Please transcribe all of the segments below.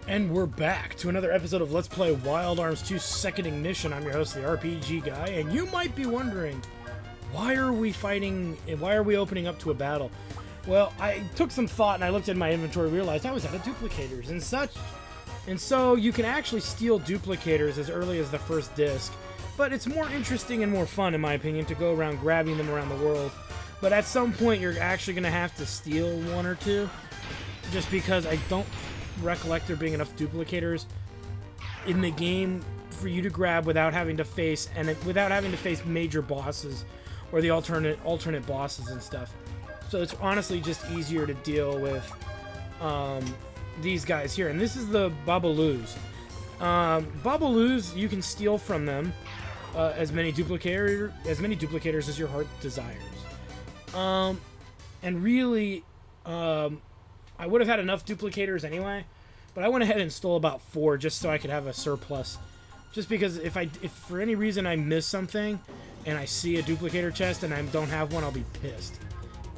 And we're back to another episode of Let's Play Wild Arms 2 Second Ignition. I'm your host, the RPG Guy, and you might be wondering, why are we fighting, and why are we opening up to a battle? Well, I took some thought and I looked at my inventory and realized I was out of duplicators and such. And so you can actually steal duplicators as early as the first disc, but it's more interesting and more fun, in my opinion, to go around grabbing them around the world. But at some point, you're actually going to have to steal one or two, just because I don't recollect there being enough duplicators in the game for you to grab without having to face major bosses or the alternate bosses and stuff. So it's honestly just easier to deal with these guys here. And this is the Babaloos. Babaloos, you can steal from them as many duplicators as your heart desires. And really, I would have had enough duplicators anyway, but I went ahead and stole about 4 just so I could have a surplus. Just because if for any reason I miss something and I see a duplicator chest and I don't have one, I'll be pissed.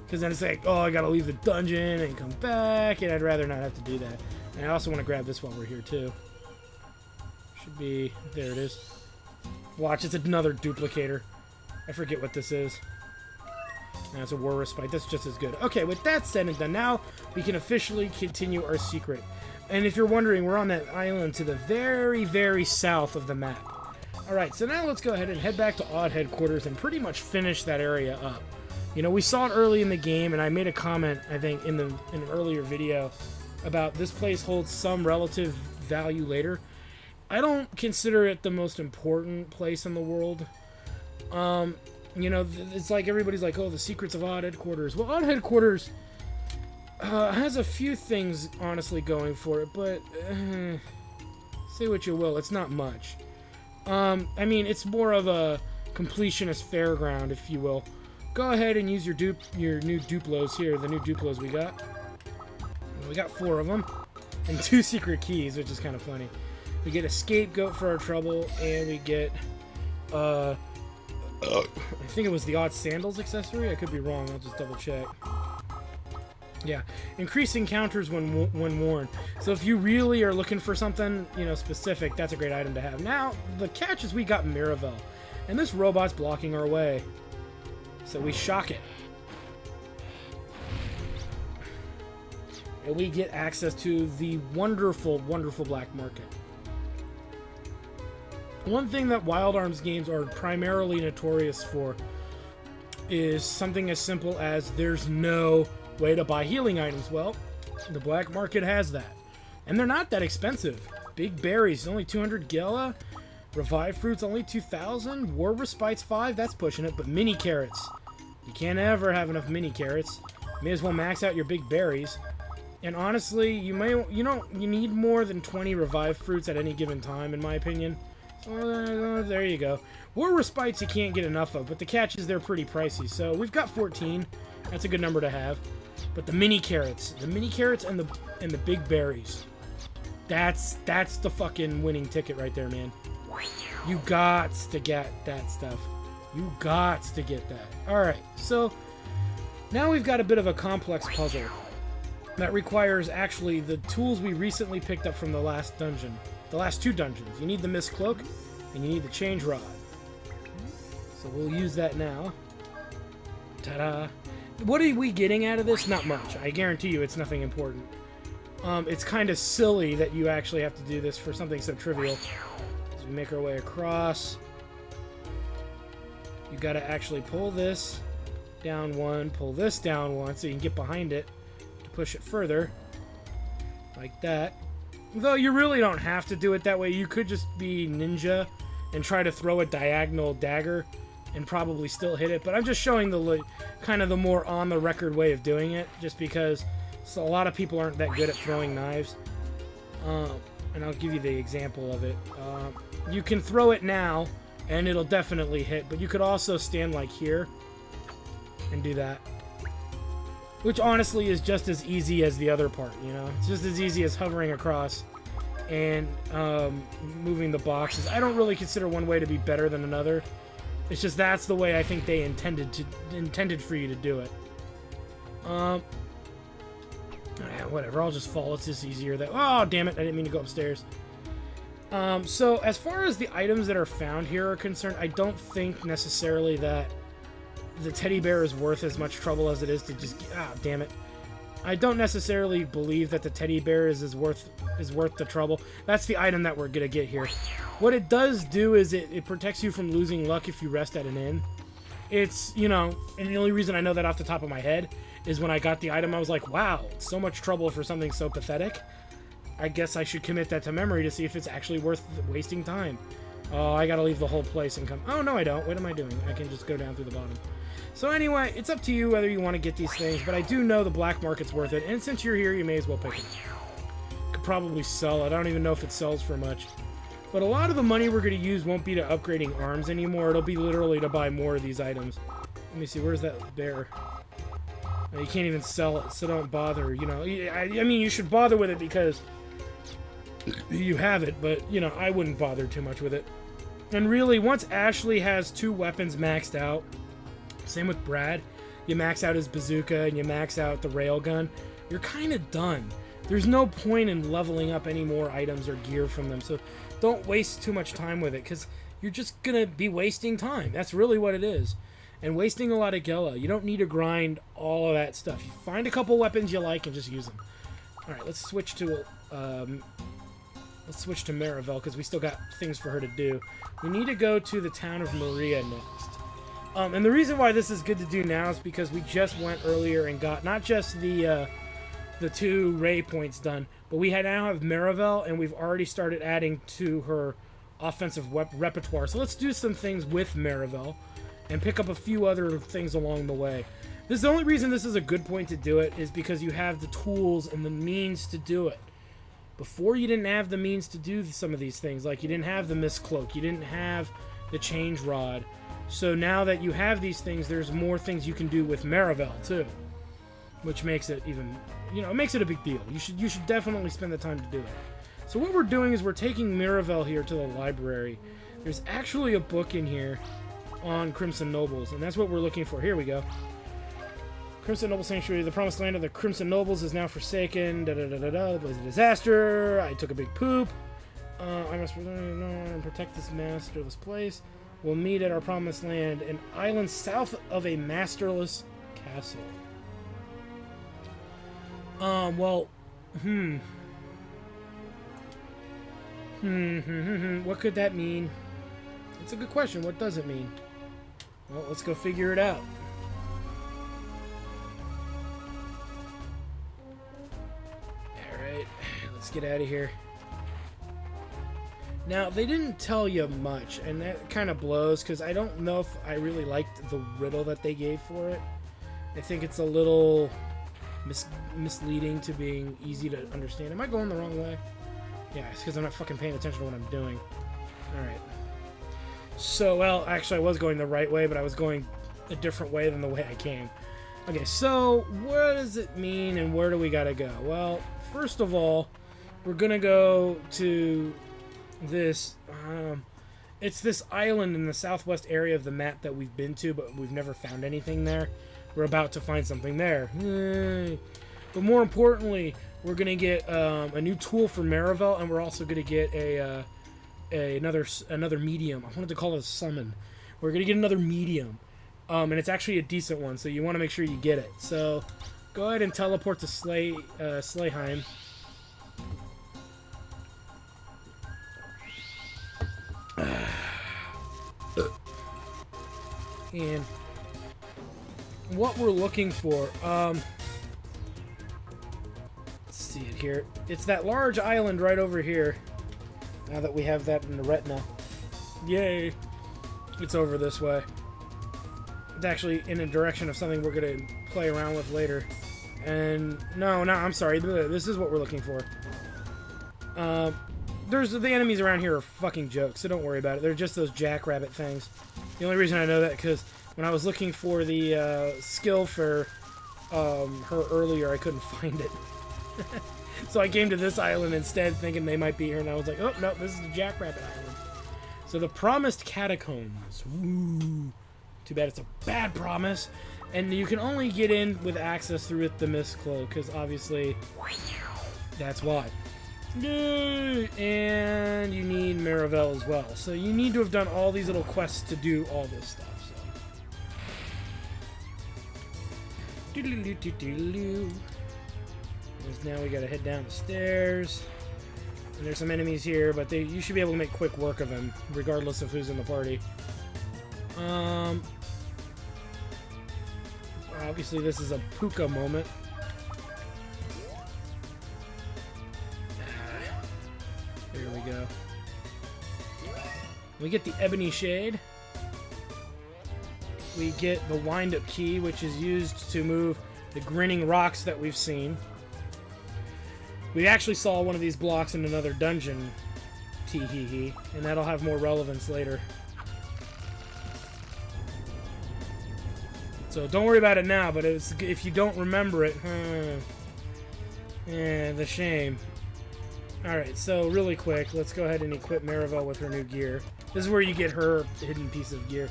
Because then it's like, oh, I gotta leave the dungeon and come back, and I'd rather not have to do that. And I also want to grab this while we're here too. Should be, there it is. Watch, it's another duplicator. I forget what this is. That's a war respite. That's just as good. Okay, with that said and done, now we can officially continue our secret. And if you're wondering, we're on that island to the very, very south of the map. Alright, so now let's go ahead and head back to Odd Headquarters and pretty much finish that area up. You know, we saw it early in the game, and I made a comment, I think, in an earlier video about this place holds some relative value later. I don't consider it the most important place in the world. You know, it's like everybody's like, oh, the secrets of Odd Headquarters. Well, Odd Headquarters has a few things, honestly, going for it, but say what you will, it's not much. I mean, it's more of a completionist fairground, if you will. Go ahead and use your new Duplos here, the new Duplos we got. We got 4 of them, and 2 secret keys, which is kind of funny. We get a scapegoat for our trouble, and we get, I think it was the Odd Sandals accessory. I could be wrong. I'll just double check. Yeah, increase encounters when worn. So if you really are looking for something, you know, specific, that's a great item to have. Now, the catch is we got Maribel, and this robot's blocking our way. So we shock it. And we get access to the wonderful, wonderful black market. One thing that Wild Arms games are primarily notorious for is something as simple as there's no way to buy healing items. Well, the black market has that. And they're not that expensive. Big berries, only 200 gela. Revived fruits, only 2,000. War respites 5, that's pushing it. But mini carrots. You can't ever have enough mini carrots. May as well max out your big berries. And honestly, you need more than 20 revived fruits at any given time, in my opinion. So, there you go. War respites you can't get enough of, but the catch is they're pretty pricey. So we've got 14. That's a good number to have. But the mini carrots and the big berries. That's the fucking winning ticket right there, man. You got to get that stuff. You got to get that. Alright, so now we've got a bit of a complex puzzle that requires actually the tools we recently picked up from the last dungeon. The last 2 dungeons. You need the Mist Cloak and you need the Change Rod. So we'll use that now. Ta-da! What are we getting out of this? Not much. I guarantee you it's nothing important. It's kind of silly that you actually have to do this for something so trivial. As we make our way across, you got to actually pull this down 1, pull this down 1, so you can get behind it to push it further, like that. Though you really don't have to do it that way. You could just be ninja and try to throw a diagonal dagger and probably still hit it. But I'm just showing the kind of the more on-the-record way of doing it, just because a lot of people aren't that good at throwing knives. And I'll give you the example of it. You can throw it now, and it'll definitely hit. But you could also stand like here and do that. Which honestly is just as easy as the other part, you know? It's just as easy as hovering across and moving the boxes. I don't really consider one way to be better than another. It's just that's the way I think they intended for you to do it. Whatever. I'll just fall. It's just easier. Oh, damn it! I didn't mean to go upstairs. So as far as the items that are found here are concerned, I don't think necessarily that the teddy bear is worth as much trouble as it is to just... Ah, damn it. I don't necessarily believe that the teddy bear is worth the trouble. That's the item that we're gonna get here. What it does do is it protects you from losing luck if you rest at an inn. It's, you know, and the only reason I know that off the top of my head is when I got the item, I was like, wow, so much trouble for something so pathetic. I guess I should commit that to memory to see if it's actually worth wasting time. Oh, I gotta leave the whole place and come... Oh, no, I don't. What am I doing? I can just go down through the bottom. So anyway, it's up to you whether you want to get these things, but I do know the black market's worth it, and since you're here, you may as well pick it. Could probably sell it. I don't even know if it sells for much. But a lot of the money we're going to use won't be to upgrading arms anymore. It'll be literally to buy more of these items. Let me see. Where's that bear? You can't even sell it, so don't bother. You know, I mean, you should bother with it because you have it, but, you know, I wouldn't bother too much with it. And really, once Ashley has 2 weapons maxed out, same with Brad, you max out his bazooka and you max out the railgun, you're kind of done. There's no point in leveling up any more items or gear from them, so don't waste too much time with it, because you're just going to be wasting time. That's really what it is. And wasting a lot of Gela. You don't need to grind all of that stuff. You find a couple weapons you like and just use them. Alright, let's switch to Maribel, because we still got things for her to do. We need to go to the town of Maria next. And the reason why this is good to do now is because we just went earlier and got not just the 2 Ray points done, but we now have Maribel, and we've already started adding to her offensive repertoire. So let's do some things with Maribel and pick up a few other things along the way. This is the only reason this is a good point to do it is because you have the tools and the means to do it. Before, you didn't have the means to do some of these things. Like, you didn't have the Mist Cloak, you didn't have the Change Rod. So now that you have these things, there's more things you can do with Maribel too, which makes it even, you know, it makes it a big deal. You should definitely spend the time to do it. So what we're doing is we're taking Maribel here to the library. There's actually a book in here on Crimson Nobles, and that's what we're looking for. Here we go. Crimson Noble Sanctuary, the promised land of the Crimson Nobles is now forsaken. It was a disaster. I took a big poop. I must protect this masterless place. We'll meet at our promised land, an island south of a masterless castle. What could that mean? It's a good question. What does it mean? Well, let's go figure it out. Alright, let's get out of here. Now, they didn't tell you much, and that kind of blows, because I don't know if I really liked the riddle that they gave for it. I think it's a little misleading to being easy to understand. Am I going the wrong way? Yeah, it's because I'm not fucking paying attention to what I'm doing. Alright. So, well, actually I was going the right way, but I was going a different way than the way I came. Okay, so what does it mean, and where do we gotta go? Well, first of all, we're gonna go to this, it's this island in the southwest area of the map that we've been to, but we've never found anything there. We're about to find something there. Yay. But more importantly, we're going to get a new tool for Maribel, and we're also going to get another medium. I wanted to call it a summon. We're going to get another medium, and it's actually a decent one, so you want to make sure you get it. So go ahead and teleport to Slayheim. And what we're looking for, let's see it here. It's that large island right over here. Now that we have that in the retina. Yay! It's over this way. It's actually in a direction of something we're going to play around with later. And, no, I'm sorry. This is what we're looking for. The enemies around here are fucking jokes, so don't worry about it. They're just those jackrabbit things. The only reason I know that because when I was looking for the skill for her earlier, I couldn't find it. So I came to this island instead, thinking they might be here, and I was like, oh, no, this is the Jackrabbit Island. So the promised catacombs. Woo. Too bad it's a bad promise. And you can only get in with access through the mist cloak, because obviously that's why. Yay! And you need Maribel as well. So you need to have done all these little quests to do all this stuff. So. Now we gotta head down the stairs. And there's some enemies here, but you should be able to make quick work of them, regardless of who's in the party. Obviously this is a Puka moment. There we go. We get the Ebony Shade. We get the Wind-Up Key, which is used to move the grinning rocks that we've seen. We actually saw one of these blocks in another dungeon, tee-hee-hee, and that'll have more relevance later. So don't worry about it now, but if you don't remember it, the shame. Alright, so really quick, let's go ahead and equip Maribel with her new gear. This is where you get her hidden piece of gear.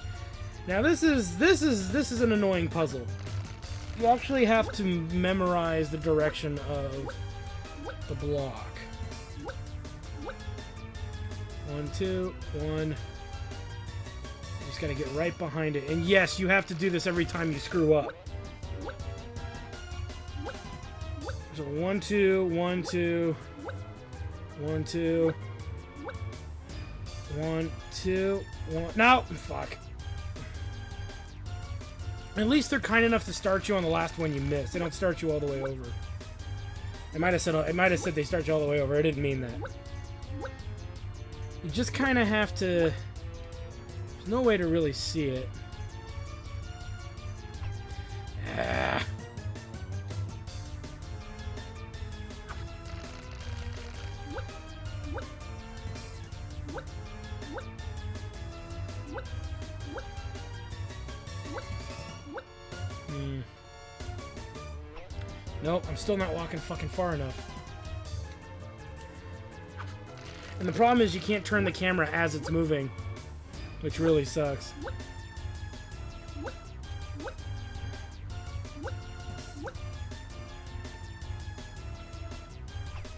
Now this is an annoying puzzle. You actually have to memorize the direction of the block. 1, 2, 1. You just gotta get right behind it. And yes, you have to do this every time you screw up. So 1, 2, 1, 2, 1, 2, 1, 2, 1. No, fuck. At least they're kind enough to start you on the last one you missed. They don't start you all the way over. It might have said they start you all the way over. I didn't mean that. You just kind of have to. There's no way to really see it. Ah. Nope, I'm still not walking fucking far enough. And the problem is you can't turn the camera as it's moving, which really sucks.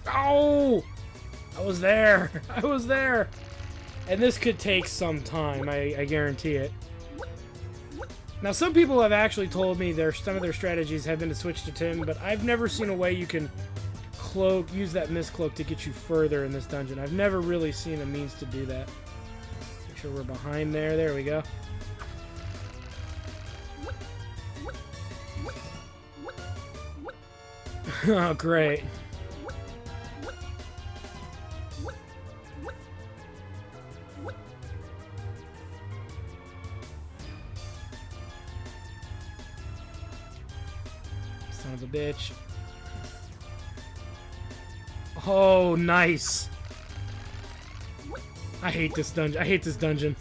Oh! I was there! I was there! And this could take some time, I guarantee it. Now, some people have actually told me some of their strategies have been to switch to Tim, but I've never seen a way you can use that mist cloak to get you further in this dungeon. I've never really seen a means to do that. Make sure we're behind there. There we go. Oh, great. Son of a bitch. Oh, nice. I hate this dungeon. I hate this dungeon.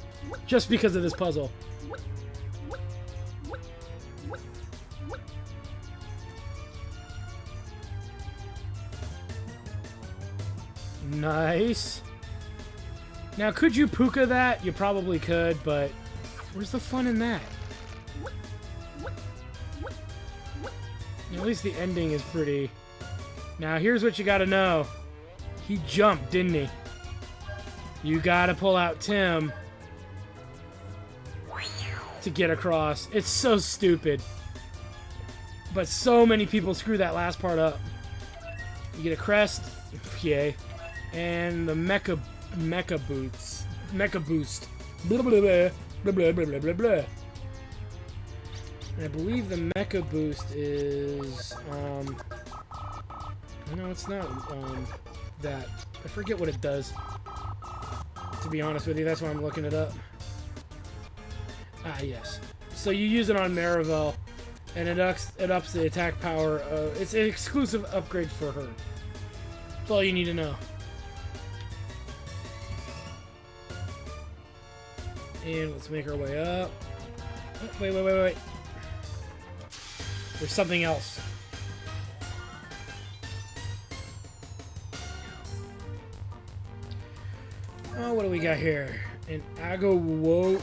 Just because of this puzzle. Nice. Now, could you puka that? You probably could, but where's the fun in that? At least the ending is pretty. Now, here's what you gotta know. He jumped, didn't he? You gotta pull out Tim to get across. It's so stupid. But so many people screw that last part up. You get a crest. Yay. And the mecha boost. Blah, blah, blah, blah, blah, blah, blah, blah. And I believe the mecha boost is, no, it's not, that. I forget what it does. To be honest with you, that's why I'm looking it up. Ah, yes. So you use it on Maribel, and it ups the attack power. It's an exclusive upgrade for her. That's all you need to know. And let's make our way up. Oh, wait. There's something else. Oh, what do we got here? An Agawo.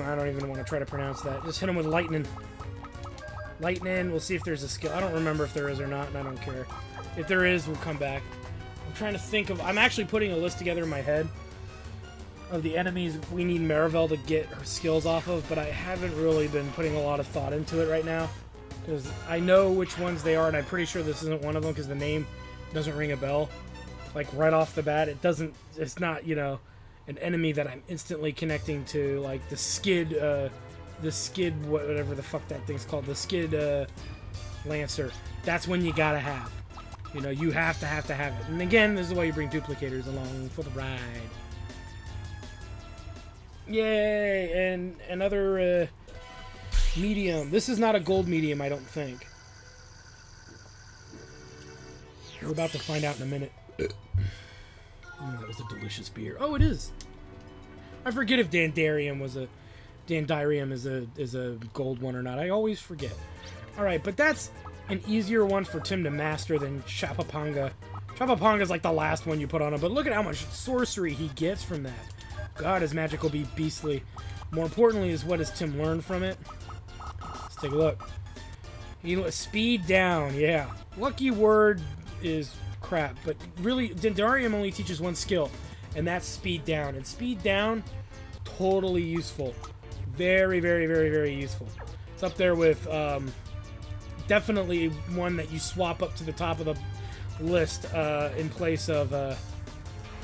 I don't even want to try to pronounce that. Just hit him with lightning. Lightning. We'll see if there's a skill. I don't remember if there is or not, and I don't care. If there is, we'll come back. I'm trying to think of... I'm actually putting a list together in my head of the enemies we need Maribel to get her skills off of, but I haven't really been putting a lot of thought into it right now. Because I know which ones they are, and I'm pretty sure this isn't one of them because the name doesn't ring a bell. Like, right off the bat, it doesn't... It's not, you know, an enemy that I'm instantly connecting to, like the skid, whatever the fuck that thing's called, the skid, Lancer. That's when you gotta have. You know, you have to have it. And again, this is why you bring duplicators along for the ride. Yay! And another, medium. This is not a gold medium, I don't think. We're about to find out in a minute. That was a delicious beer. Oh, it is. I forget if Dandarium is a gold one or not. I always forget. All right, but that's an easier one for Tim to master than Chapapanga. Chapapanga's like the last one you put on him, but look at how much sorcery he gets from that. God, his magic will be beastly. More importantly is what does Tim learn from it? Let's take a look. Speed down, yeah. Lucky word is crap, but really, Dandarium only teaches one skill, and that's speed down. And speed down, totally useful. Very, very, very, very useful. It's up there with, definitely one that you swap up to the top of the list, in place of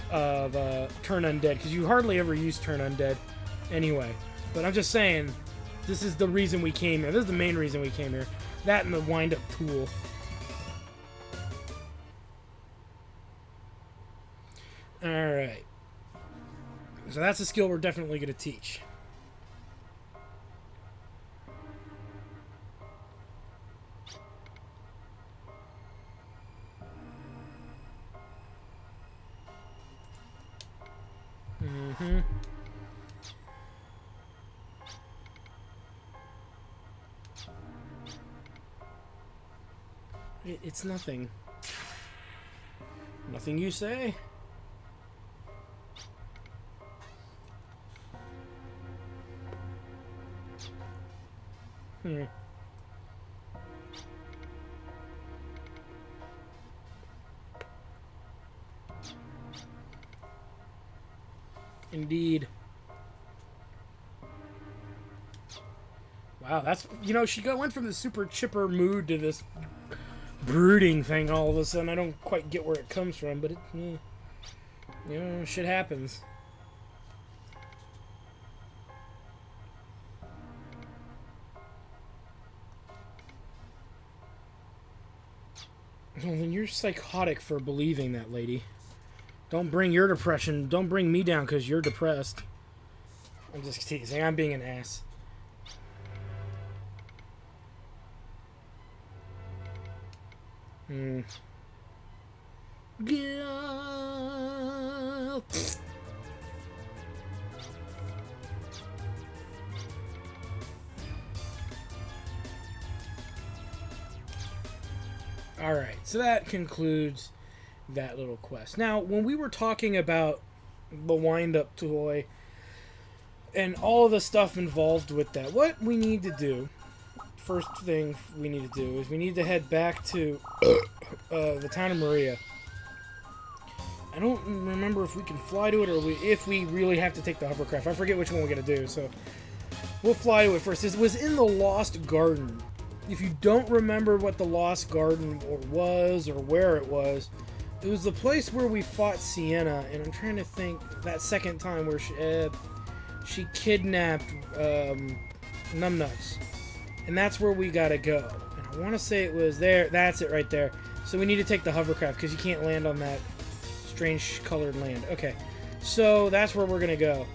Turn Undead, because you hardly ever use Turn Undead anyway. But I'm just saying, this is the reason we came here. This is the main reason we came here. That and the wind-up tool. Alright. So that's a skill we're definitely going to teach. Mm-hmm. It's nothing. Nothing you say? Indeed. Wow, that's... You know, she went from the super chipper mood to this brooding thing all of a sudden. I don't quite get where it comes from, but it... you know, shit happens. Well, then you're psychotic for believing that, lady. Don't bring your depression. Don't bring me down because you're depressed. I'm just teasing. I'm being an ass. Alright, so that concludes that little quest. Now, when we were talking about the wind-up toy and all the stuff involved with that, what we need to do, first thing we need to do, is we need to head back to the town of Maria. I don't remember if we can fly to it or if we really have to take the hovercraft. I forget which one we're going to do, so we'll fly to it first. It was in the Lost Garden. If you don't remember what the Lost Garden was or where it was the place where we fought Sienna, and I'm trying to think that second time where she kidnapped Numbnuts, and that's where we gotta go. And I want to say it was there. That's it right there. So we need to take the hovercraft because you can't land on that strange colored land. Okay, so that's where we're gonna go,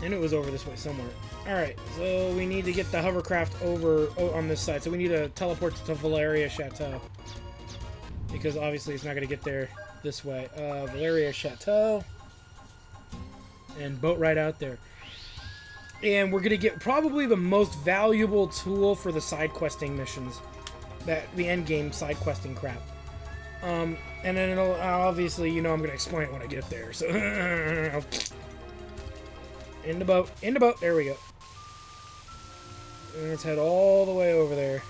and it was over this way somewhere. Alright, so we need to get the hovercraft over on this side. So we need to teleport to Valeria Chateau. Because obviously it's not going to get there this way. Valeria Chateau. And boat right out there. And we're going to get probably the most valuable tool for the side questing missions. The end game side questing crap. And then it'll, obviously, you know, I'm going to explain it when I get there. So, in the boat, there we go. And let's head all the way over there.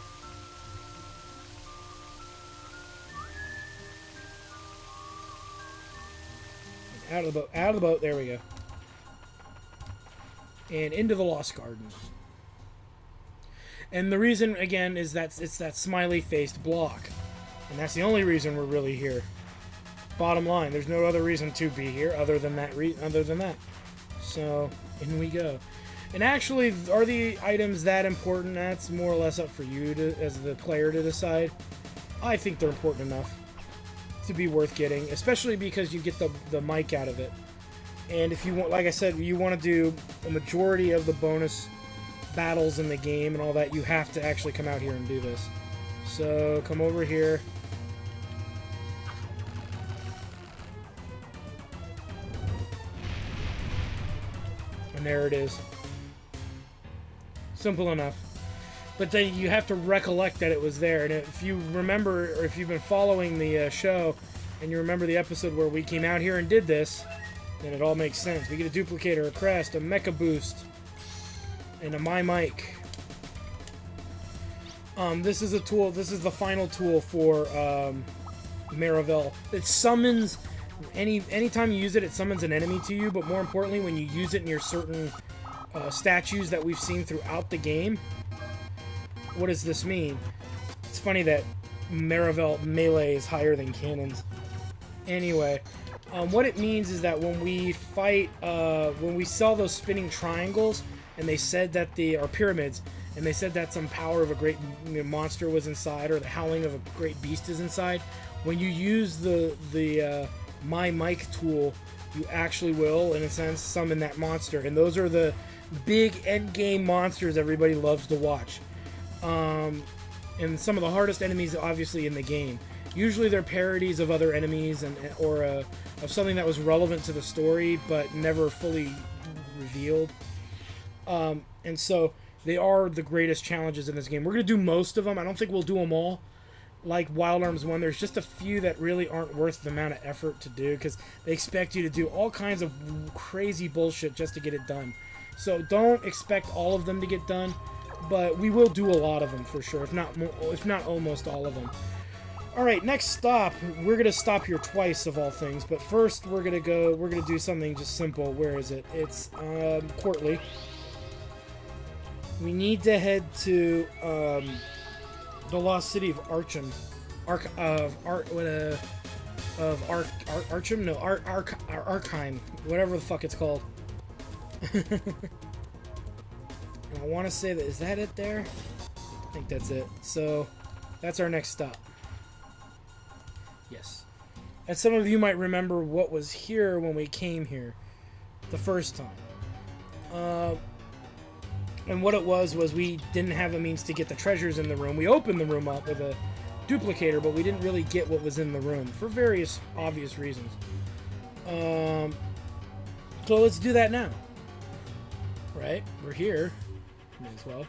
Out of the boat, there we go. And into the Lost Gardens. And the reason, again, is that it's that smiley-faced block. And that's the only reason we're really here. Bottom line, there's no other reason to be here other than that. So, in we go. And actually, are the items that important? That's more or less up for you, as the player, to decide. I think they're important enough to be worth getting, especially because you get the mic out of it. And if you want, like I said, you want to do a majority of the bonus battles in the game and all that, you have to actually come out here and do this. So come over here. And there it is. Simple enough. But then you have to recollect that it was there. And if you remember, or if you've been following the show, and you remember the episode where we came out here and did this, then it all makes sense. We get a duplicator, a crest, a mecha boost, and a my mic. This is a tool. This is the final tool for Maribel. It summons anytime you use it. It summons an enemy to you. But more importantly, when you use it near certain statues that we've seen throughout the game. What does this mean? It's funny that Maribel melee is higher than cannons. Anyway, what it means is that when we fight, when we saw those spinning triangles, and they said that or pyramids, and they said that some power of a great monster was inside, or the howling of a great beast is inside. When you use the My Mic tool, you actually will, in a sense, summon that monster. And those are the big end game monsters everybody loves to watch. And some of the hardest enemies, obviously, in the game. Usually they're parodies of other enemies or of something that was relevant to the story, but never fully revealed. And so they are the greatest challenges in this game. We're going to do most of them. I don't think we'll do them all. Like Wild Arms 1, there's just a few that really aren't worth the amount of effort to do, because they expect you to do all kinds of crazy bullshit just to get it done. So don't expect all of them to get done, but we will do a lot of them for sure, if not almost all of them. Alright, next stop. We're going to stop here twice, of all things, but first we're going to do something just simple. Where is it? It's Courtly. We need to head to the lost city of Archan. Archan? No, Archan. Whatever the fuck it's called. And I want to say that, is that it there? I think that's it. So, that's our next stop. Yes. And some of you might remember what was here when we came here the first time. And what it was we didn't have a means to get the treasures in the room. We opened the room up with a duplicator, but we didn't really get what was in the room for various obvious reasons. So let's do that now. Right? We're here. May as well.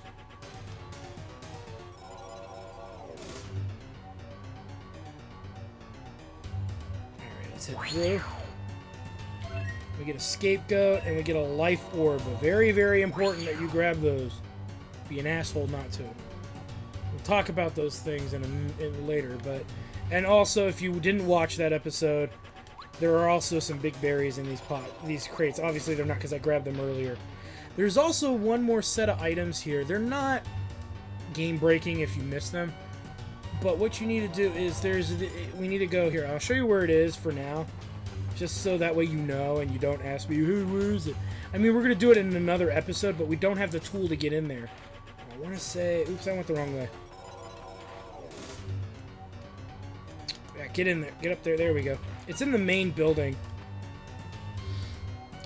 Alright, let's head through. We get a scapegoat, and we get a life orb. Very, very important that you grab those. Be an asshole not to. We'll talk about those things in later, but... And also, if you didn't watch that episode, there are also some big berries in these crates. Obviously, they're not, because I grabbed them earlier. There's also one more set of items here. They're not game-breaking if you miss them. But what you need to do is we need to go here. I'll show you where it is for now. Just so that way you know and you don't ask me, where is it? I mean, we're going to do it in another episode, but we don't have the tool to get in there. I want to say... Oops, I went the wrong way. Yeah, get in there. Get up there. There we go. It's in the main building.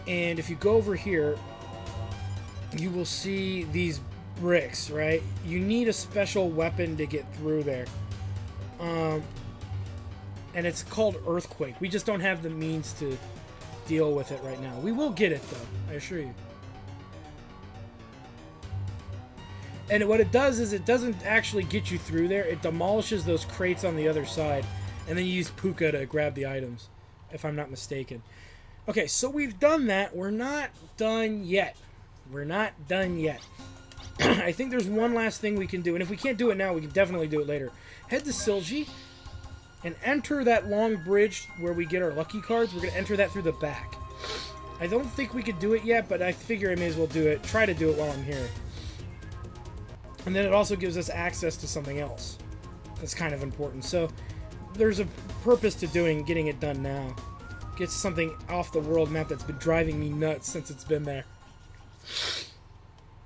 And if you go over here, you will see these bricks, right? You need a special weapon to get through there. And it's called Earthquake. We just don't have the means to deal with it right now. We will get it, though, I assure you. And what it does is it doesn't actually get you through there. It demolishes those crates on the other side. And then you use Puka to grab the items, if I'm not mistaken. Okay, so we've done that. We're not done yet. We're not done yet. I think there's one last thing we can do, and if we can't do it now, we can definitely do it later. Head to Silji and enter that long bridge where we get our lucky cards. We're going to enter that through the back. I don't think we could do it yet, but I figure I may as well do it. Try to do it while I'm here. And then it also gives us access to something else. That's kind of important. So there's a purpose to getting it done now. Get something off the world map that's been driving me nuts since it's been there.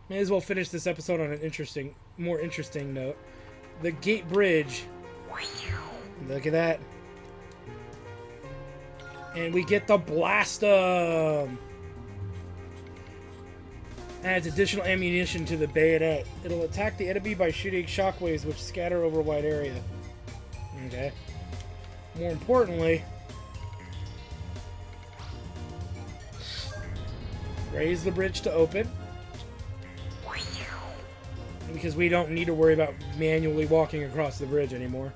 May as well finish this episode on an more interesting note. The gate bridge. Look at that. And we get the Blastum. Adds additional ammunition to the bayonet. It'll attack the enemy by shooting shockwaves which scatter over a wide area. Okay. More importantly, raise the bridge to open. Because we don't need to worry about manually walking across the bridge anymore.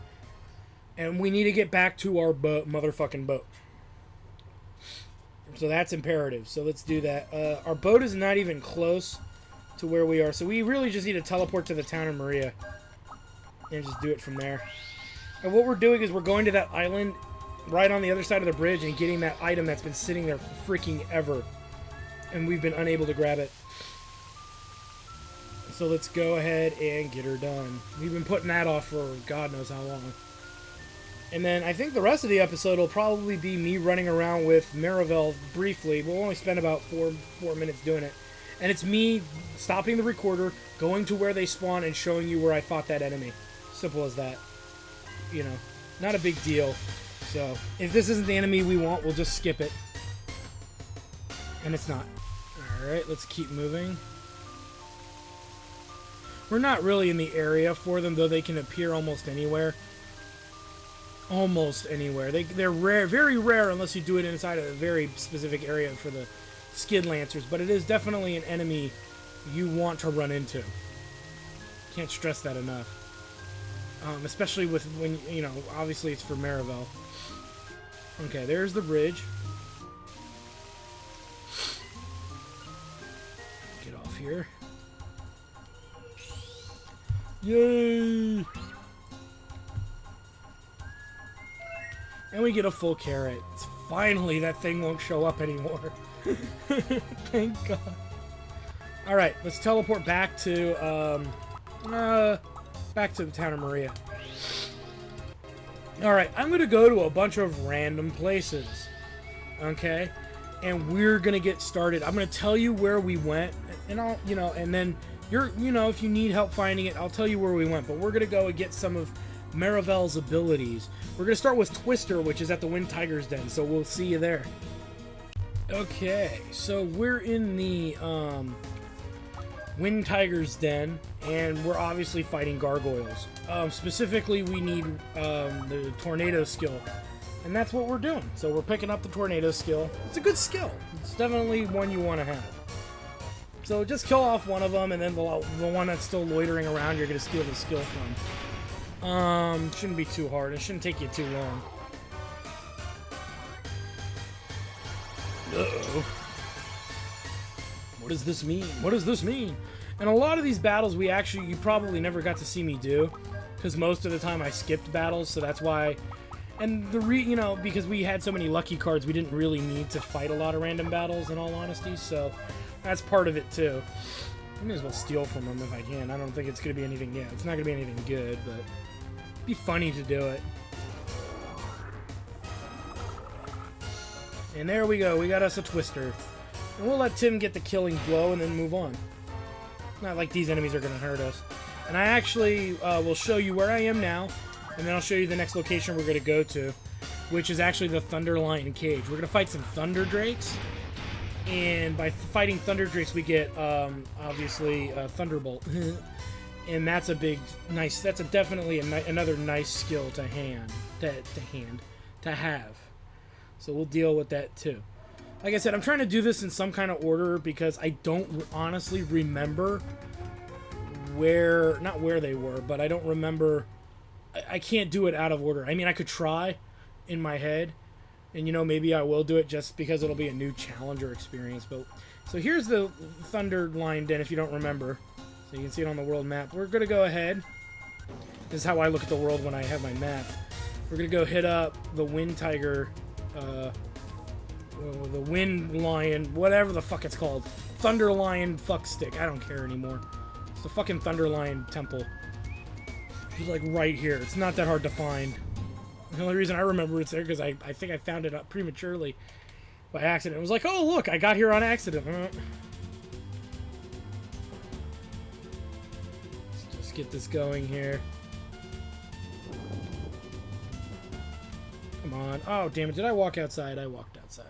And we need to get back to our motherfucking boat. So that's imperative. So let's do that. Our boat is not even close to where we are. So we really just need to teleport to the town of Maria. And just do it from there. And what we're doing is we're going to that island right on the other side of the bridge and getting that item that's been sitting there for freaking ever. And we've been unable to grab it. So let's go ahead and get her done. We've been putting that off for God knows how long. And then I think the rest of the episode will probably be me running around with Maribel briefly. We'll only spend about 4 minutes doing it. And it's me stopping the recorder, going to where they spawn, and showing you where I fought that enemy. Simple as that. You know, not a big deal. So, if this isn't the enemy we want, we'll just skip it. And it's not. Alright, let's keep moving. We're not really in the area for them, though they can appear almost anywhere. Almost anywhere. They're rare, very rare, unless you do it inside of a very specific area for the Skid Lancers. But it is definitely an enemy you want to run into. Can't stress that enough. Especially with when, you know, obviously it's for Maribel. Okay, there's the bridge. Get off here. Yay! And we get a full carrot. Finally, that thing won't show up anymore. Thank God. Alright, let's teleport back to, back to the town of Maria. Alright, I'm going to go to a bunch of random places. Okay? And we're going to get started. I'm going to tell you where we went. And I'll, you know, and then if you need help finding it, I'll tell you where we went. But we're going to go and get some of Maribel's abilities. We're going to start with Twister, which is at the Wind Tiger's Den, so we'll see you there. Okay, so we're in the Wind Tiger's Den, and we're obviously fighting gargoyles. Specifically, we need the tornado skill, and that's what we're doing. So we're picking up the tornado skill. It's a good skill. It's definitely one you want to have. So just kill off one of them, and then the one that's still loitering around, you're going to steal the skill from. Shouldn't be too hard. It shouldn't take you too long. Uh-oh. What does this mean? What does this mean? And a lot of these battles you probably never got to see me do, because most of the time I skipped battles, so that's why. And because we had so many lucky cards, we didn't really need to fight a lot of random battles, in all honesty, so that's part of it too. I may as well steal from them if I can. I don't think it's going to be anything, it's not going to be anything good, but it'd be funny to do it. And there we go, we got us a Twister. And we'll let Tim get the killing blow and then move on. Not like these enemies are going to hurt us. And I actually will show you where I am now, and then I'll show you the next location we're going to go to, which is actually the Thunder Lion Cage. We're going to fight some Thunder Drakes. And by fighting Thunder Drakes, we get, obviously, Thunderbolt. And that's a that's definitely another nice skill to have. So we'll deal with that too. Like I said, I'm trying to do this in some kind of order because I don't honestly remember not where they were, but I don't remember I can't do it out of order. I mean, I could try in my head, and you know, maybe I will do it just because it'll be a new challenge or experience. But so here's the Thunder Lion Den, if you don't remember. So you can see it on the world map. We're gonna go ahead. This is how I look at the world when I have my map. We're gonna go hit up the Wind Tiger, the Wind Lion, whatever the fuck it's called. Thunder Lion fuck stick. I don't care anymore. It's the fucking Thunder Lion temple. It's like right here. It's not that hard to find. The only reason I remember it's there because I think I found it up prematurely by accident. It was like, oh look, I got here on accident. Let's just get this going here. Come on. Oh, damn it. Did I walk outside? I walked outside.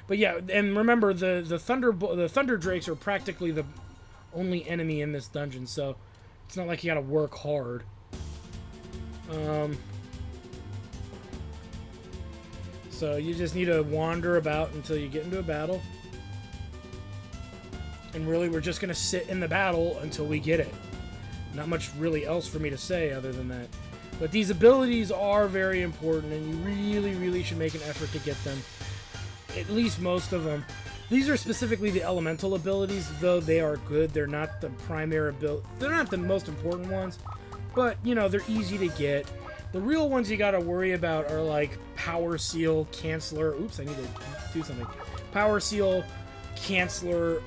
But yeah, and remember, the Thunder Drakes are practically the only enemy in this dungeon, so it's not like you gotta work hard. So you just need to wander about until you get into a battle. And really, we're just gonna sit in the battle until we get it. Not much really else for me to say other than that. But these abilities are very important, and you really, really should make an effort to get them. At least most of them. These are specifically the elemental abilities, though they are good. They're not the primary ability. They're not the most important ones, but, you know, they're easy to get. The real ones you gotta worry about are, like, Power Seal, Canceller. Oops, I need to do something. Power Seal, Canceller,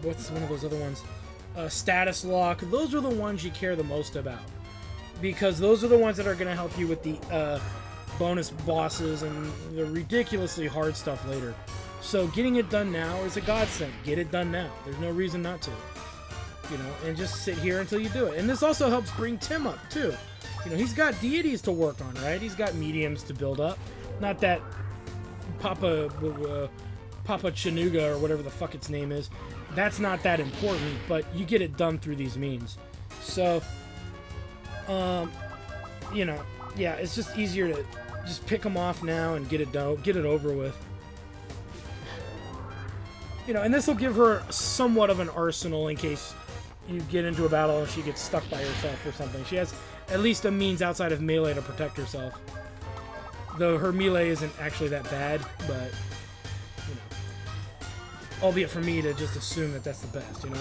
what's one of those other ones? Status Lock. Those are the ones you care the most about. Because those are the ones that are going to help you with the bonus bosses and the ridiculously hard stuff later. So getting it done now is a godsend. Get it done now. There's no reason not to. You know, and just sit here until you do it. And this also helps bring Tim up, too. You know, he's got deities to work on, right? He's got mediums to build up. Not that Papa Chinooga or whatever the fuck its name is. That's not that important, but you get it done through these means. So... you know, yeah, it's just easier to just pick them off now and get it done, get it over with. You know, and this will give her somewhat of an arsenal in case you get into a battle and she gets stuck by herself or something. She has at least a means outside of melee to protect herself. Though her melee isn't actually that bad, but, you know. Albeit for me to just assume that that's the best, you know.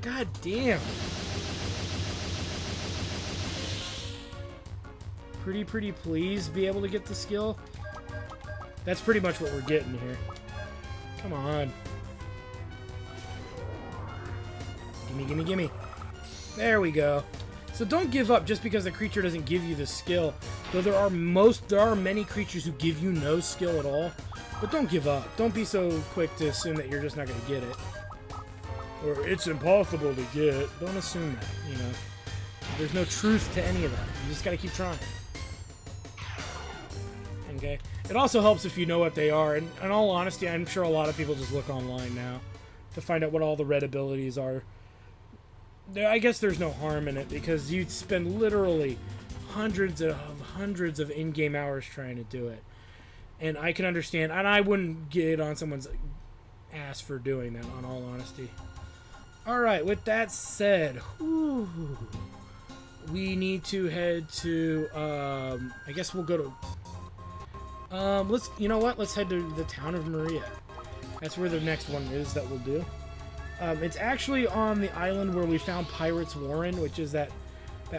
God damn. Pretty please be able to get the skill. That's pretty much what we're getting here. Come on. Gimme. There we go. So don't give up just because the creature doesn't give you the skill. Though there are many creatures who give you no skill at all. But don't give up. Don't be so quick to assume that you're just not going to get it. Or it's impossible to get. Don't assume that, you know. There's no truth to any of that. You just got to keep trying. Okay. It also helps if you know what they are. And in all honesty, I'm sure a lot of people just look online now to find out what all the red abilities are. I guess there's no harm in it because you'd spend literally hundreds of in-game hours trying to do it. And I can understand, and I wouldn't get on someone's ass for doing that, in all honesty. Alright, with that said, we need to head to, I guess we'll go to... you know what? Let's head to the town of Maria. That's where the next one is that we'll do. It's actually on the island where we found Pirate's Warren, which is that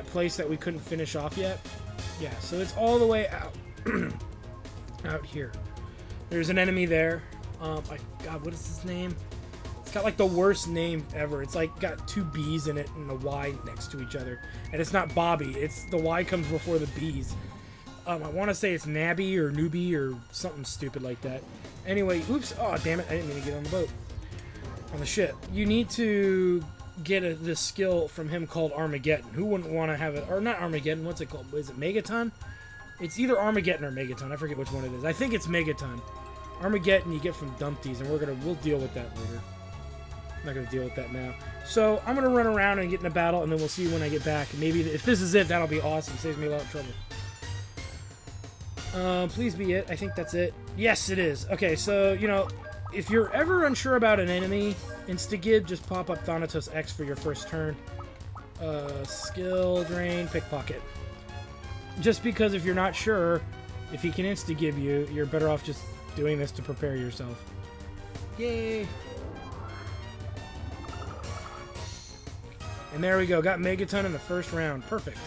place that we couldn't finish off yet. Yeah, so it's all the way out, out here. There's an enemy there. God, what is his name? It's got like the worst name ever. It's like got two B's in it and a Y next to each other. And it's not Bobby. It's the Y comes before the B's. I want to say it's Nabby or Newbie or something stupid like that. Anyway, oops. Oh, damn it. I didn't mean to get on the boat. On the ship. You need to get this skill from him called Armageddon. Who wouldn't want to have it? Or not Armageddon. What's it called? Is it Megaton? It's either Armageddon or Megaton. I forget which one it is. I think it's Megaton. Armageddon you get from Dumpties, and we'll deal with that later. I'm not going to deal with that now. So, I'm going to run around and get in a battle, and then we'll see when I get back. Maybe if this is it, that'll be awesome. Saves me a lot of trouble. Please be it. I think that's it. Yes, it is. Okay, so, you know, if you're ever unsure about an enemy, Instagib, just pop up Thanatos X for your first turn. Skill, drain, pickpocket. Just because if you're not sure if he can Instagib you, you're better off just doing this to prepare yourself. Yay! And there we go, got Megaton in the first round. Perfect.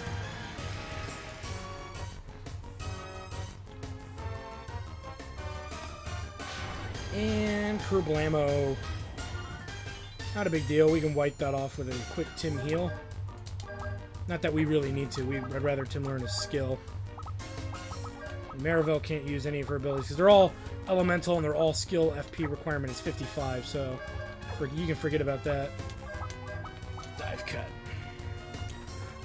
And Kerblamo. Not a big deal, we can wipe that off with a quick Tim heal. Not that we really need to, I'd rather Tim learn his skill. Maribel can't use any of her abilities because they're all elemental and they're all skill FP requirement is 55, so you can forget about that. Dive cut.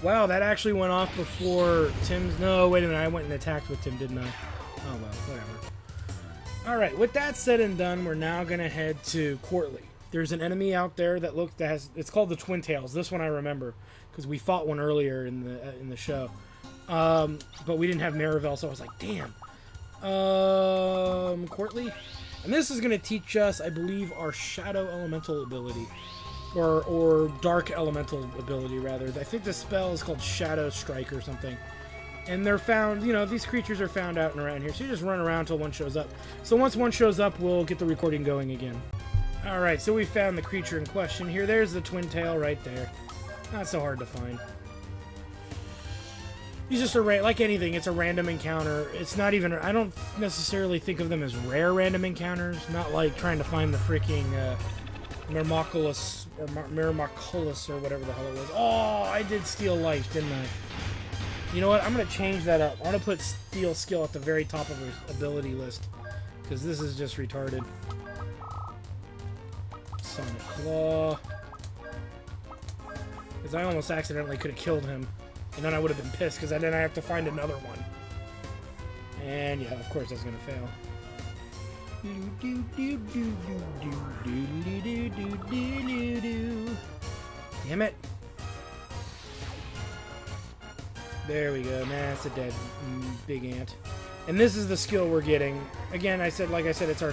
Wow, that actually went off before Tim's... No, wait a minute, I went and attacked with Tim, didn't I? Oh well, whatever. Alright, with that said and done, we're now going to head to Courtly. There's an enemy out there that it's called the Twin Tails. This one I remember because we fought one earlier in the show. But we didn't have Maribel, so I was like, damn. Courtly? And this is going to teach us, I believe, our Shadow Elemental ability. Or Dark Elemental ability, rather. I think the spell is called Shadow Strike or something. And they're found, you know, these creatures are found out and around here. So you just run around until one shows up. So once one shows up, we'll get the recording going again. Alright, so we found the creature in question here. There's the Twin Tail right there. Not so hard to find. He's just like anything, it's a random encounter. It's not even... I don't necessarily think of them as rare random encounters. Not like trying to find the freaking Myrmoculus or Myrmoculus or whatever the hell it was. Oh, I did steal life, didn't I? You know what? I'm going to change that up. I'm going to put steal skill at the very top of his ability list. Because this is just retarded. Sonic Claw. Because I almost accidentally could have killed him. And then I would have been pissed because then I have to find another one. And yeah, of course that's going to fail. Damn it. There we go. Nah, it's a dead big ant. And this is the skill we're getting. Again, like I said, it's our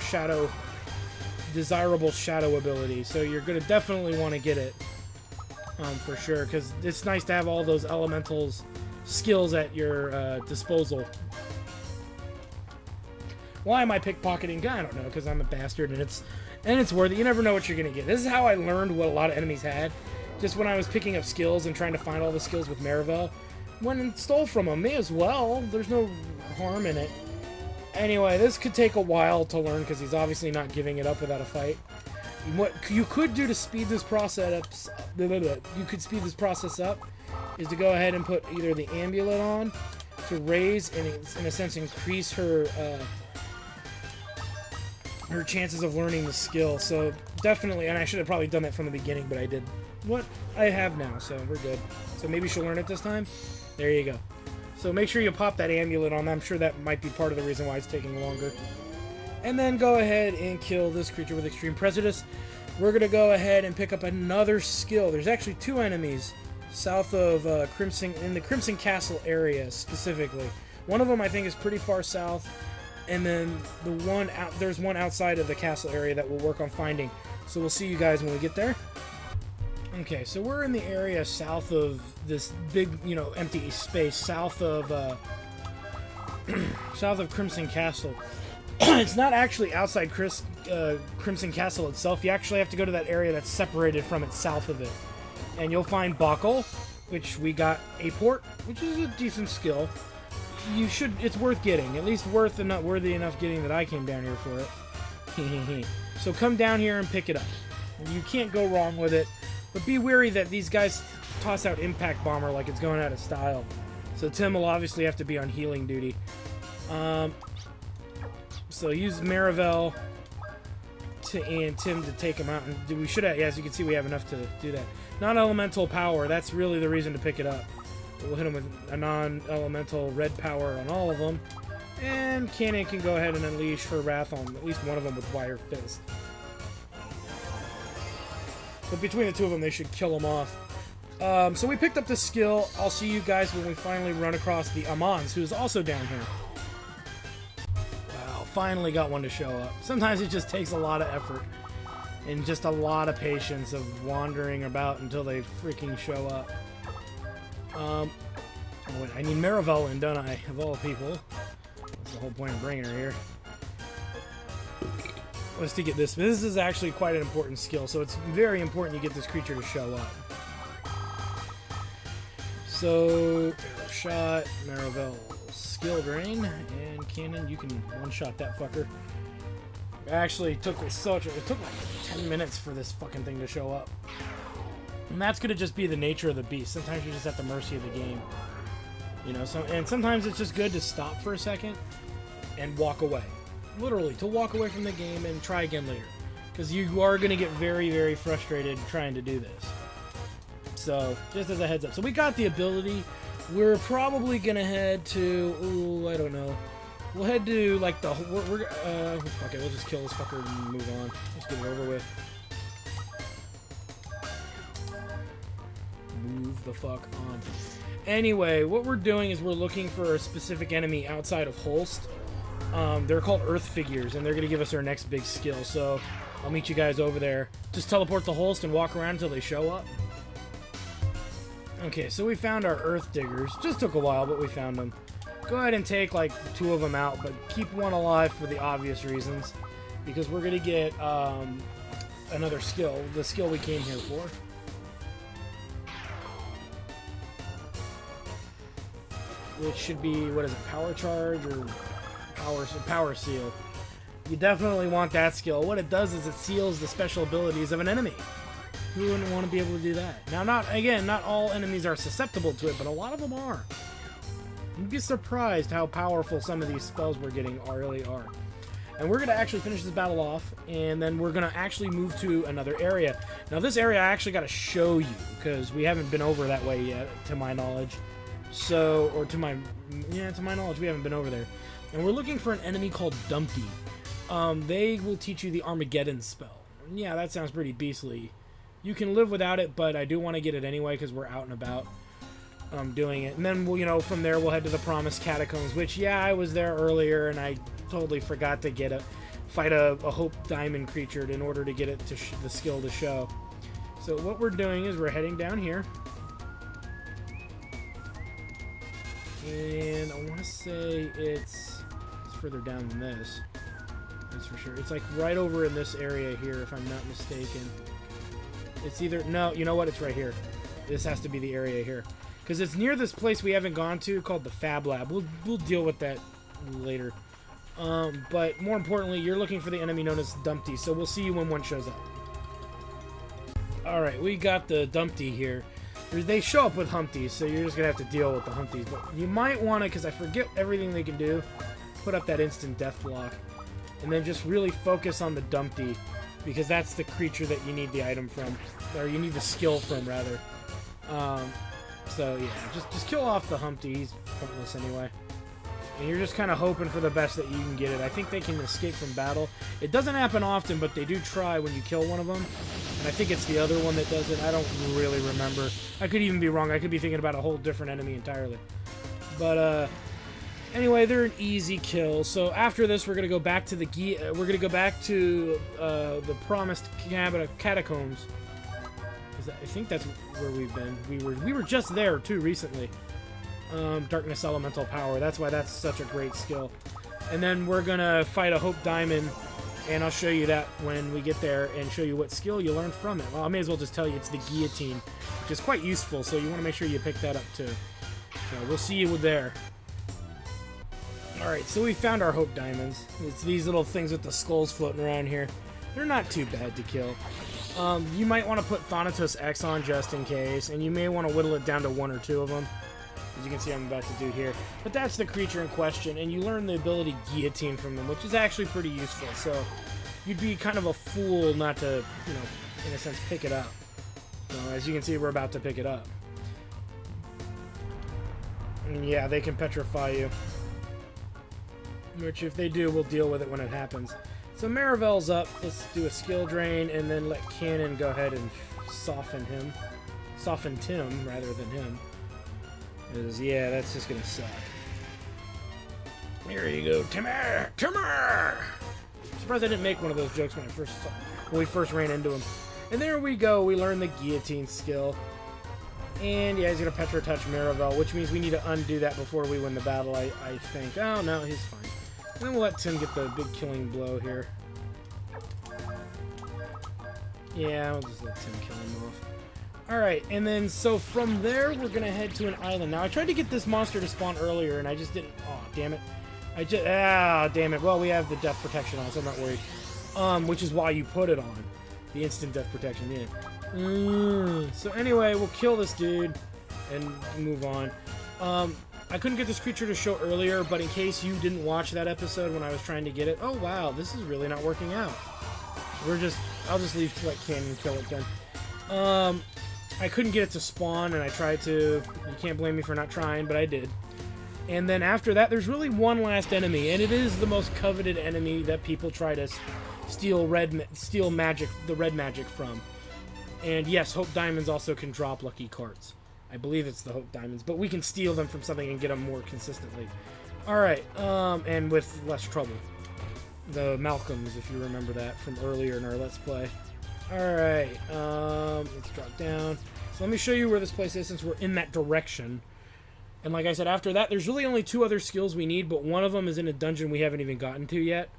desirable shadow ability. So you're going to definitely want to get it. For sure, because it's nice to have all those elementals skills at your disposal. Why am I pickpocketing? I don't know, because I'm a bastard, and it's worth it. You never know what you're gonna get. This is how I learned what a lot of enemies had. Just when I was picking up skills and trying to find all the skills with Maribel. Went and stole from them. May as well. There's no harm in it. Anyway, this could take a while to learn, because he's obviously not giving it up without a fight. What you could do to speed this process up, is to go ahead and put either the amulet on to raise and, in a sense, increase her her chances of learning the skill. So definitely, and I should have probably done that from the beginning, but I did what I have now, so we're good. So maybe she'll learn it this time. There you go. So make sure you pop that amulet on. I'm sure that might be part of the reason why it's taking longer. And then go ahead and kill this creature with Extreme Prejudice. We're going to go ahead and pick up another skill. There's actually two enemies south of in the Crimson Castle area specifically. One of them I think is pretty far south. And then there's one outside of the castle area that we'll work on finding. So we'll see you guys when we get there. Okay, so we're in the area south of this big, empty space south of south of Crimson Castle. It's not actually outside Crimson Castle itself. You actually have to go to that area that's separated from it south of it. And you'll find Buckle, which we got a port, which is a decent skill. It's worth getting. At least worthy enough getting that I came down here for it. So come down here and pick it up. You can't go wrong with it. But be wary that these guys toss out Impact Bomber like it's going out of style. So Tim will obviously have to be on healing duty. So use Maribel and Tim to take him out. And we should have, as you can see, we have enough to do that. Non-elemental power, that's really the reason to pick it up. We'll hit him with a non-elemental red power on all of them. And Cannon can go ahead and unleash her wrath on at least one of them with Wire Fist. But between the two of them, they should kill him off. So we picked up this skill. I'll see you guys when we finally run across the Amans, who's also down here. Wow, finally got one to show up. Sometimes it just takes a lot of effort and just a lot of patience of wandering about until they freaking show up. Oh wait, I need Maribel in, don't I? Of all people. That's the whole point of bringing her here. Was to get this. This is actually quite an important skill, so it's very important you get this creature to show up. So, arrow shot, Maribel, skill drain, and cannon. You can one-shot that fucker. Actually, it took like 10 minutes for this fucking thing to show up. And that's gonna just be the nature of the beast. Sometimes you're just at the mercy of the game. You know, and sometimes it's just good to stop for a second and walk away. Literally, to walk away from the game and try again later. Because you are going to get very, very frustrated trying to do this. So, just as a heads up. So we got the ability. We're probably going to head to... Ooh, I don't know. We'll head to, like, the... fuck it, we'll just kill this fucker and move on. Just get it over with. Move the fuck on. Anyway, what we're doing is we're looking for a specific enemy outside of Holst. They're called Earth Figures, and they're going to give us our next big skill, so I'll meet you guys over there. Just teleport the Holst and walk around until they show up. Okay, so we found our Earth Diggers. Just took a while, but we found them. Go ahead and take, like, 2 of them out, but keep one alive for the obvious reasons, because we're going to get another skill, the skill we came here for. Which should be, what is it, Power Charge, or... Power Seal. You definitely want that skill. What it does is it seals the special abilities of an enemy. Who wouldn't want to be able to do that? Now, not all enemies are susceptible to it, but a lot of them are. You'd be surprised how powerful some of these spells we're getting really are. And we're going to actually finish this battle off, and then we're going to actually move to another area. Now, this area I actually got to show you, because we haven't been over that way yet, to my knowledge. So, or to my knowledge, we haven't been over there. And we're looking for an enemy called Dumpty. They will teach you the Armageddon spell. Yeah, that sounds pretty beastly. You can live without it, but I do want to get it anyway because we're out and about doing it. And then, we'll, you know, from there we'll head to the Promised Catacombs, which, yeah, I was there earlier, and I totally forgot to fight a Hope Diamond creature in order to get it to the skill to show. So what we're doing is we're heading down here. And I want to say it's further down than this. That's for sure. It's like right over in this area here, if I'm not mistaken. It's either... No, you know what? It's right here. This has to be the area here. Because it's near this place we haven't gone to called the Fab Lab. We'll deal with that later. But more importantly, you're looking for the enemy known as Dumpty. So we'll see you when one shows up. Alright, we got the Dumpty here. They show up with Humpties, so you're just going to have to deal with the Humpties. But you might want to, because I forget everything they can do, put up that instant death block. And then just really focus on the Dumpty, because that's the creature that you need the item from. Or you need the skill from, rather. So, yeah, just kill off the Humpty. He's pointless anyway. And you're just kind of hoping for the best that you can get it. I think they can escape from battle. It doesn't happen often, but they do try when you kill one of them. And I think it's the other one that does it. I don't really remember. I could even be wrong. I could be thinking about a whole different enemy entirely. But, anyway, they're an easy kill. So after this, we're gonna go back to the the Promised Catacombs. I think that's where we've been. We were just there too recently. Darkness Elemental Power. That's why that's such a great skill. And then we're gonna fight a Hope Diamond, and I'll show you that when we get there and show you what skill you learned from it. Well, I may as well just tell you it's the Guillotine, which is quite useful, so you want to make sure you pick that up too. So we'll see you there. Alright, so we found our Hope Diamonds. It's these little things with the skulls floating around here. They're not too bad to kill. You might want to put Thanatos X on just in case, and you may want to whittle it down to 1 or 2 of them. As you can see I'm about to do here. But that's the creature in question, and you learn the ability Guillotine from them, which is actually pretty useful. So you'd be kind of a fool not to, you know, in a sense, pick it up. So as you can see, we're about to pick it up. And yeah, they can petrify you. Which, if they do, we'll deal with it when it happens. So Maribel's up. Let's do a skill drain, and then let Cannon go ahead and soften him. Soften Tim, rather than him. Because, yeah, that's just gonna suck. Here you go, Timmer! Timmer! Surprised I didn't make one of those jokes when we first ran into him. And there we go. We learned the guillotine skill. And yeah, he's gonna Petra touch Maribel, which means we need to undo that before we win the battle, I think. Oh no, he's fine. And then we'll let Tim get the big killing blow here. Yeah, we'll just let Tim kill him off. Alright, and then so from there we're gonna head to an island. Now I tried to get this monster to spawn earlier and I just didn't. Oh damn it. Damn it. Well, we have the death protection on, so I'm not worried. Which is why you put it on. The instant death protection, yeah. So anyway, we'll kill this dude and move on. I couldn't get this creature to show earlier, but in case you didn't watch that episode when I was trying to get it, oh wow, this is really not working out. I'll just leave let Canyon kill it then. I couldn't get it to spawn, and I tried to. You can't blame me for not trying, but I did. And then after that, there's really one last enemy, and it is the most coveted enemy that people try to steal magic, the red magic from. And yes, Hope Diamonds also can drop lucky cards. I believe it's the Hope Diamonds, but we can steal them from something and get them more consistently. Alright, and with less trouble. The Malcolms, if you remember that from earlier in our Let's Play. Alright, let's drop down. So let me show you where this place is since we're in that direction. And like I said, after that, there's really only 2 other skills we need, but one of them is in a dungeon we haven't even gotten to yet.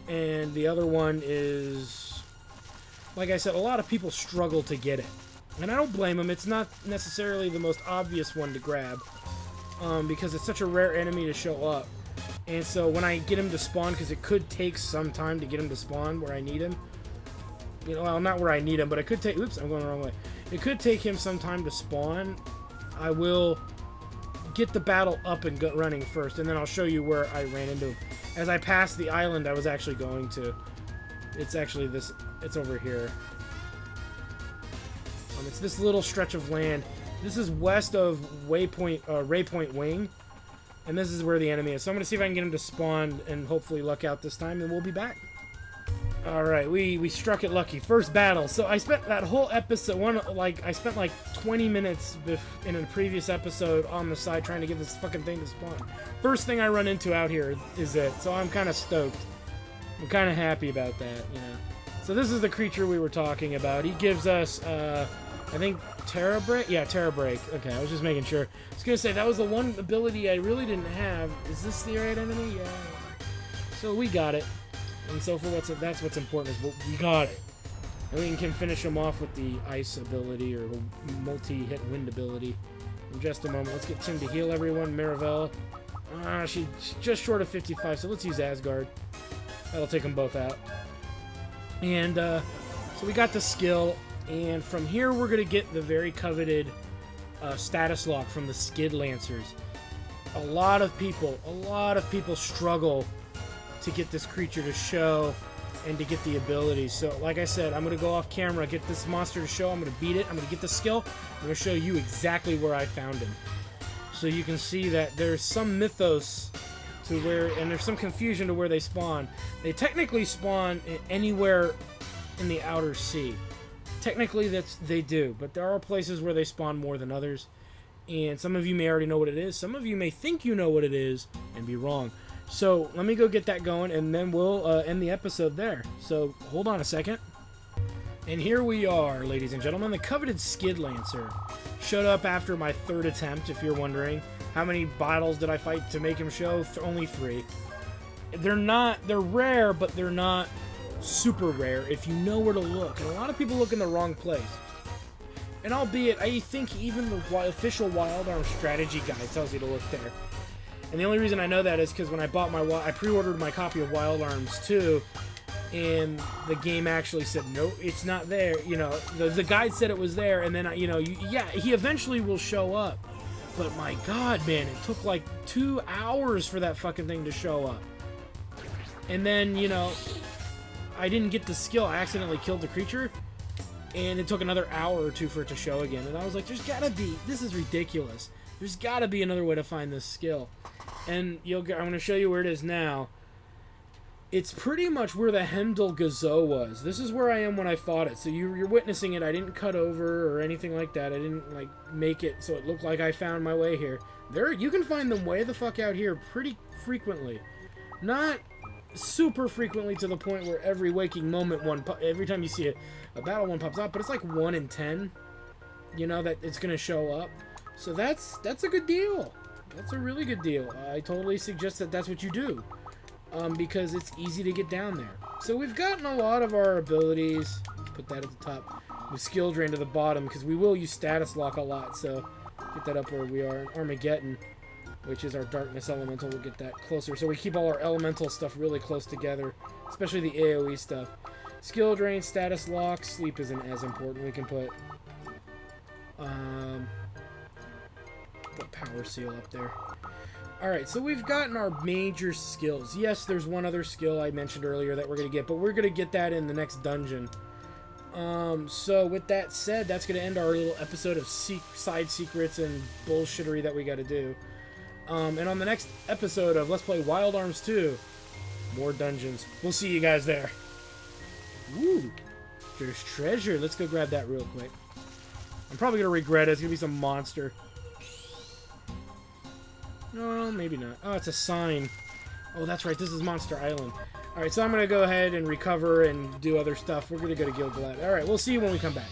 And the other one is, like I said, a lot of people struggle to get it. And I don't blame them. It's not necessarily the most obvious one to grab, because it's such a rare enemy to show up. And so when I get him to spawn, because it could take some time to get him to spawn where I need him. You know, well, not where I need him, but it could take... Oops, I'm going the wrong way. It could take him some time to spawn. I will get the battle up and go running first, and then I'll show you where I ran into him. As I passed the island I was actually going to. It's actually this... It's over here. It's this little stretch of land. This is west of Raypoint Wing. And this is where the enemy is. So I'm going to see if I can get him to spawn and hopefully luck out this time, and we'll be back. Alright, we struck it lucky. First battle. So I spent that whole episode, I spent like 20 minutes in a previous episode on the side trying to get this fucking thing to spawn. First thing I run into out here is it. So I'm kind of stoked. I'm kind of happy about that, you know. So this is the creature we were talking about. He gives us, I think, Terra Break? Yeah, Terra Break. Okay, I was just making sure. I was going to say, that was the one ability I really didn't have. Is this the right enemy? Yeah. So we got it. And so for that's what's important, is we got it. And we can finish him off with the ice ability, or multi-hit wind ability. In just a moment. Let's get Tim to heal everyone. Maribel. She's just short of 55, so let's use Asgard. That'll take them both out. And, so we got the skill. And from here, we're going to get the very coveted status lock from the Skid Lancers. A lot of people struggle to get this creature to show and to get the abilities. So, like I said, I'm going to go off camera, get this monster to show, I'm going to beat it, I'm going to get the skill, I'm going to show you exactly where I found him. So you can see that there's some mythos to where, and there's some confusion to where they spawn. They technically spawn anywhere in the outer sea. Technically, they do, but there are places where they spawn more than others. And some of you may already know what it is. Some of you may think you know what it is and be wrong. So let me go get that going, and then we'll end the episode there. So hold on a second. And here we are, ladies and gentlemen. The coveted Skid Lancer showed up after my 3rd attempt, if you're wondering. How many battles did I fight to make him show? Only 3. They're rare, but they're not super rare if you know where to look. And a lot of people look in the wrong place. And albeit, I think even the official Wild Arms strategy guide tells you to look there. And the only reason I know that is because when I bought I pre-ordered my copy of Wild Arms 2, and the game actually said, no, it's not there. You know, the guide said it was there, and then, yeah, he eventually will show up. But my god, man, it took like 2 hours for that fucking thing to show up. And then, I didn't get the skill. I accidentally killed the creature, and it took another hour or 2 for it to show again. And I was like, this is ridiculous. There's gotta be another way to find this skill. And I'm going to show you where it is now. It's pretty much where the Hemdal Gazo was. This is where I am when I fought it. So you're witnessing it. I didn't cut over or anything like that. I didn't make it so it looked like I found my way here. You can find them way the fuck out here pretty frequently. Not super frequently to the point where every waking moment every time you see a battle one pops up, but it's like 1 in 10, you know, that it's going to show up. So that's a good deal. That's a really good deal. I totally suggest that that's what you do, because it's easy to get down there. So we've gotten a lot of our abilities. Let's put that at the top. With skill drain to the bottom, because we will use status lock a lot. So get that up where we are. Armageddon, which is our darkness elemental, we'll get that closer. So we keep all our elemental stuff really close together, especially the AoE stuff. Skill drain, status lock, sleep isn't as important. We can put power seal up there. Alright, so we've gotten our major skills. Yes, there's one other skill I mentioned earlier that we're going to get, but we're going to get that in the next dungeon. So with that said, that's going to end our little episode of side secrets and bullshittery that we got to do. And on the next episode of Let's Play Wild Arms 2, more dungeons. We'll see you guys there. Ooh, there's treasure. Let's go grab that real quick. I'm probably going to regret it. It's going to be some monster. No, maybe not. Oh, it's a sign. Oh, that's right. This is Monster Island. Alright, so I'm going to go ahead and recover and do other stuff. We're going to go to Gilgalad. Alright, we'll see you when we come back.